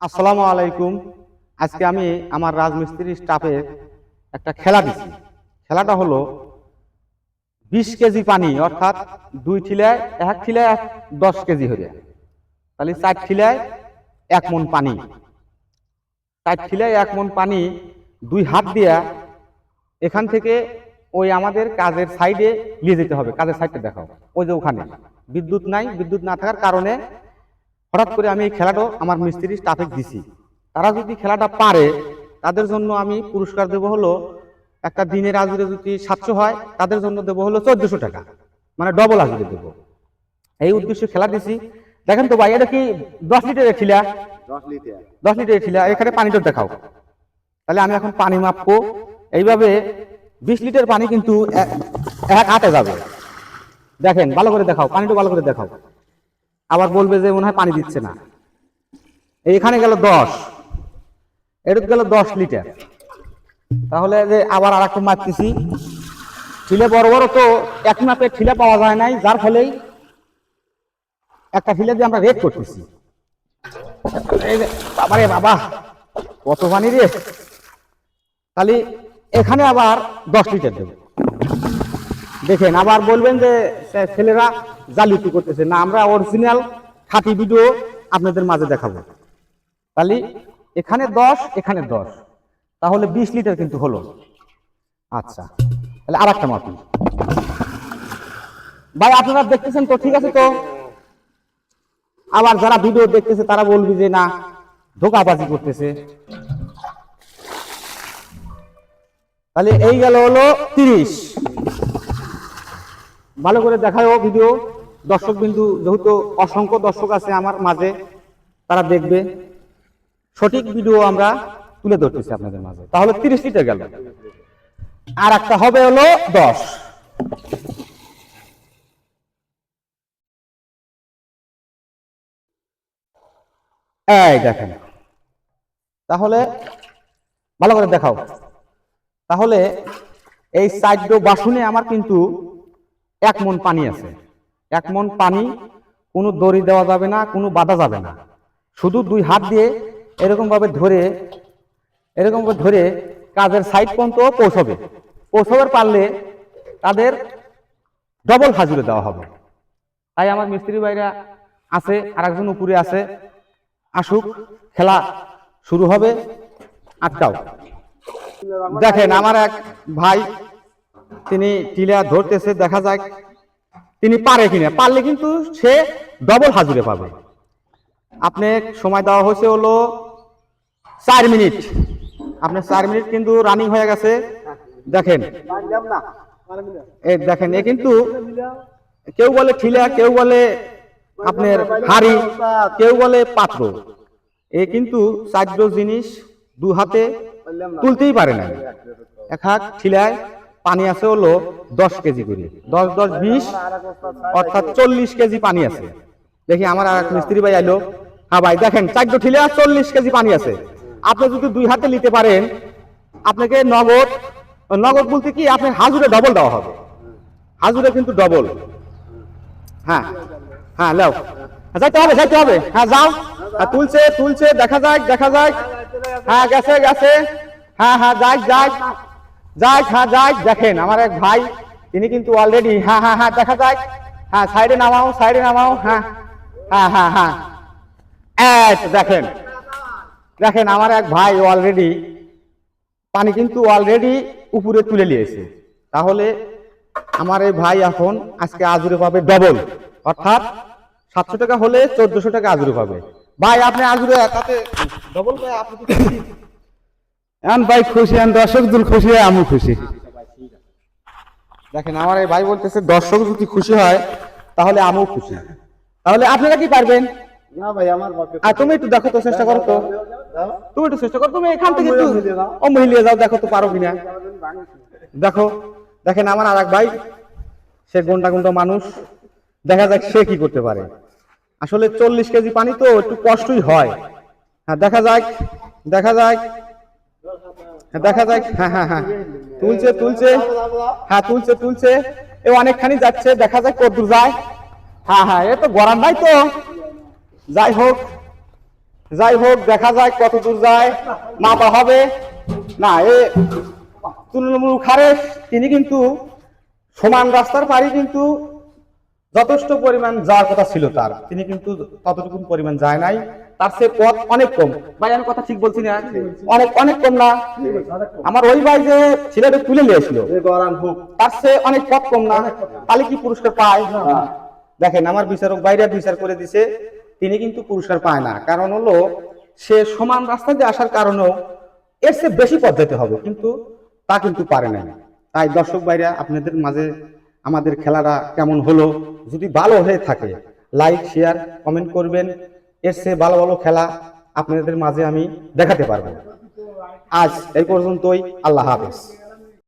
আসসালামু আলাইকুম। আজকে আমি আমার রাজমিস্ত্রি স্টাফে একটা খেলা দিছি। খেলাটা হলো 20 কেজি পানি, অর্থাৎ দুই ঠিলায় এক ঠিলায় 10 কেজি হয়ে, তাহলে 4 ঠিলায় 1 মণ পানি। 4 ঠিলায় 1 মণ পানি দুই হাত দিয়া এখান থেকে ওই আমাদের কাজের সাইডে নিয়ে যেতে হবে। কাজের সাইডটা দেখাও, ওই যে ওখানে বিদ্যুৎ নাই, বিদ্যুৎ না থাকার কারণে হঠাৎ করে আমি এই খেলাটা আমার মিস্ত্রি স্টাফে দিছি। তারা যদি খেলাটা পারে তাদের জন্য আমি পুরস্কার দেবো হলো, একটা দিনের আজুরে যদি 700 হয় তাদের জন্য দেবো হলো 1400 টাকা, মানে ডবল আজুরে দেবো। এই উদ্দেশ্যে খেলা দিছি। দেখেন তো ভাই, এটা কি 10 লিটারের ঠিলা? 10 লিটারের ঠিলা। এখানে পানিটা দেখাও। তাহলে আমি এখন পানি মাপবো। এইভাবে 20 লিটার পানি কিন্তু এক হাতে যাবে। দেখেন, ভালো করে দেখাও, পানিটা ভালো করে দেখাও। আবার বলবে যে মনে হয় পানি দিচ্ছে না। এইখানে গেল 10, এটা গেল 10 লিটার। তাহলে যে আবার আর একটা মাপতেছি। ঠিলে বড় বড় তো এক মাপের ঠিলা পাওয়া যায় নাই, যার ফলেই একটা ঠিলা দিয়ে আমরা রেড করতেছি। বাবারে বাবা, কত পানি রে! তাহলে এখানে আবার 10 লিটার দেব। দেখেন, আবার বলবেন যে ছেলেরা জালিয়াতি করতেছে। না, আমরা অরিজিনাল খাঁটি ভিডিও আপনাদের মাঝে দেখাবো। তাহলে এখানে 10, এখানে 10, তাহলে 20 লিটার কিন্তু হলো। আচ্ছা, তাহলে আর একটা মাপি। ভাই আপনারা দেখতেছেন তো? ঠিক আছে তো? আবার যারা ভিডিও দেখতেছে তারা বলবি যে না, ধোঁকাবাজি করতেছে। তাহলে এই গেল হলো 30। ভালো করে দেখাও ভিডিও। দর্শক বিন্দু যেহেতু অসংখ্য দর্শক আছে আমার মাঝে, তারা দেখবে। সঠিক ভিডিও আমরা তুলে ধরতেছি আপনাদের মাঝে। তাহলে 30 লিটার গেল। আর একটা হবে হলো 10। এই দেখেন, তাহলে ভালো করে দেখাও। তাহলে এই সাইড বাসনে আমার কিন্তু 1 মণ পানি আছে। 1 মণ পানি কোনো দড়ি দেওয়া যাবে না, কোনো বাধা যাবে না। শুধু দুই হাত দিয়ে এরকম ভাবে ধরে কাজের সাইড পর্যন্ত পৌঁছাবার পারলে তাদের ডবল হাজিরে দেওয়া হবে। তাই আমার মিস্ত্রি ভাইরা আছে, আর একজন উপরে আছে, আসুক, খেলা শুরু হবে। আটকাও। দেখেন, আমার এক ভাই, তিনি টিলা ধরতেছে। দেখা যাক তিনি পারে কিনা। পারলে কিন্তু সে ডবল হাজিরে পাবে। আপনার সময় দেওয়া হয়েছে হলো 4 মিনিট। আপনার 4 মিনিট কিন্তু রানিং হয়ে গেছে। দেখেন, দেখেন, এ কিন্তু কেউ বলে ঠিলা, কেউ বলে আপনার হাড়ি, কেউ বলে পাত্র। এ কিন্তু 4 জিনিস দু হাতে তুলতেই পারে না। এক হাত ঠিলায় পানি আছে হলো 10 কেজি করে। 10 10 20, অর্থাৎ 40 কেজি পানি আছে। দেখি আমার আর এক মিস্ত্রি ভাই আইলো। হ্যাঁ ভাই, দেখেন 4 ঠিলা 40 কেজি পানি আছে। আপনি যদি দুই হাতে নিতে পারেন, আপনাকে নগদ বলতে কি, আপনার হাজুরে ডবল দেওয়া হবে। হাজুরে কিন্তু ডবল। হ্যাঁ হ্যাঁ, লাও, যাইতে হবে। হ্যাঁ যাও। তুলছে, দেখা যাক। হ্যাঁ, গেছে। হ্যাঁ, যাক। দেখেন, আমার এক ভাই, তিনি কিন্তু অলরেডি, হ্যাঁ, দেখা যাক। হ্যাঁ, সাইডে নামাও। হ্যাঁ, দেখেন, আমার এক ভাই অলরেডি পানি কিন্তু অলরেডি উপরে তুলে নিয়েছে। তাহলে আমার এই ভাই এখন আজকে আজুরে পাবে ডবল, অর্থাৎ 700 টাকা হলে 1400 টাকা আজুরে পাবে। ভাই আপনি আজুরে তাতে ডবল ভাই, আপনি কি খুশি? ভাই খুশি, দর্শক দুল খুশি, আমি খুশি। দেখেন, আমার এই ভাই বলতেছে দর্শক যদি খুশি হয় তাহলে আমিও খুশি। তাহলে আপনারা কি পারবেন? না ভাই, আমার আর তুমি একটু দেখো তো, চেষ্টা করো তো। তুমি একটু চেষ্টা করো, তুমি এখান থেকে একটু মিলিয়ে যাও, দেখো তো পারো কিনা। দেখেন, আমার আর এক ভাই, সে গুন্ডা মানুষ। দেখা যাক সে কি করতে পারে। আসলে 40 কেজি পানি তো একটু কষ্টই হয়। হ্যাঁ, দেখা যাক। হ্যাঁ, তুলছে। হ্যাঁ, তুলছে। এ অনেকখানি যাচ্ছে, দেখা যাক কতদূর যায়। হ্যাঁ, এ তো গরম নাই তো, যাই হোক। যাই হোক, দেখা যায় কত দূর যায়, মাপা হবে না। এ তৃণমূল খারেশ তিনি কিন্তু সমান রাস্তার পাড়ি কিন্তু যথেষ্ট পরিমাণ যাওয়ার কথা ছিল তার, তিনি কিন্তু ততটুকু পরিমাণ যায় নাই। তার সে পথ অনেক কম। ভাই আমি কথা ঠিক বলছি না? অনেক অনেক কম না? আমার ওই ভাই যে ছেলেটা তুলে নিয়েছিল তার সে অনেক পথ কম না? তাহলে কি পুরস্কার পায়? দেখেন, আমার বিচারক বাইরে বিচার করে দিছে, তিনি কিন্তু পুরস্কার পায় না। কারণ হলো সে সমান রাস্তা দিয়ে আসার কারণেও এর চেয়ে বেশি পথ যেতে হবে, কিন্তু তা কিন্তু পারে না। তাই দর্শক ভাইরা, আপনাদের মাঝে আমাদের খেলাটা কেমন হলো, যদি ভালো হয়ে থাকে লাইক শেয়ার কমেন্ট করবেন। এর চেয়ে ভালো ভালো খেলা আপনাদের মাঝে আমি দেখাতে পারবো। আজ এই পর্যন্তই। আল্লাহ হাফেজ।